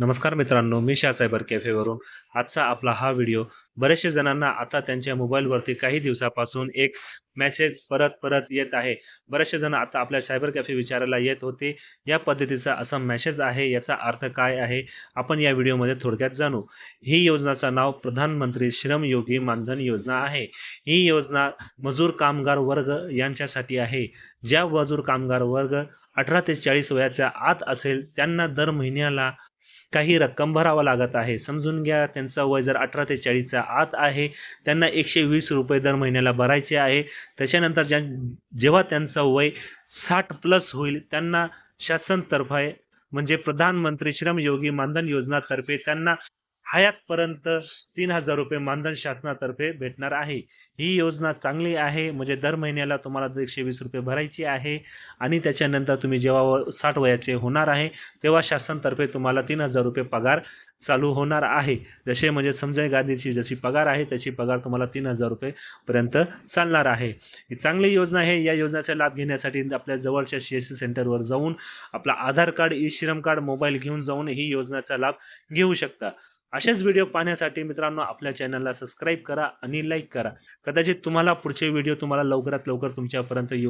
नमस्कार मित्रांनो, मी शाह सायबर कॅफेवरून आजचा आपला हा व्हिडिओ बऱ्याचशा जणांना आता त्यांच्या मोबाईलवरती काही दिवसापासून एक मेसेज परत परत येत आहे. बरेचसे जण आता आपल्या सायबर कॅफे विचारायला येत होते, या पद्धतीचा असा मेसेज आहे, याचा अर्थ काय आहे, आपण या व्हिडिओमध्ये थोडक्यात जाणू. ही योजनाचं नाव प्रधानमंत्री श्रमयोगी मानधन योजना आहे. ही योजना मजूर कामगार वर्ग यांच्यासाठी आहे. ज्या मजूर कामगार वर्ग 18 ते 40 वयाच्या आत असेल त्यांना दर महिन्याला काही रक्कम भरावं लागत आहे. समजून घ्या, त्यांचं वय जर 18 ते 40च्या आत आहे, त्यांना ₹120 दर महिन्याला भरायचे आहे. त्याच्यानंतर जेव्हा त्यांचं वय 60 प्लस होईल त्यांना शासनतर्फे म्हणजे प्रधानमंत्री श्रमयोगी मानधन योजनातर्फे त्यांना हयातपर्यंत ₹3000 मानधन शासनातर्फे भेटणार आहे. ही योजना चांगली आहे, म्हणजे दर महिन्याला तुम्हाला ₹120 भरायची आहे आणि त्याच्यानंतर तुम्ही जेव्हा 60 वयाचे होणार आहे तेव्हा शासनातर्फे तुम्हाला ₹3000 पगार चालू होणार आहे. जसे म्हणजे संजय गांधीची जशी पगार आहे त्याची पगार तुम्हाला ₹3000 पर्यंत चालणार आहे. ही चांगली योजना आहे. या योजनेचा लाभ घेण्यासाठी आपल्या जवळच्या CSC सेंटरवर जाऊन आपला आधार कार्ड, ई-श्रम कार्ड मोबाईल घेऊन जाऊन ही योजनेचा लाभ घेऊ शकता. असेच व्हिडिओ पाहण्यासाठी मित्रांनो आपल्या चॅनलला सबस्क्राईब करा आणि लाईक करा. कदाचित तुम्हाला पुढचे व्हिडिओ लवकरात लवकर तुमच्यापर्यंत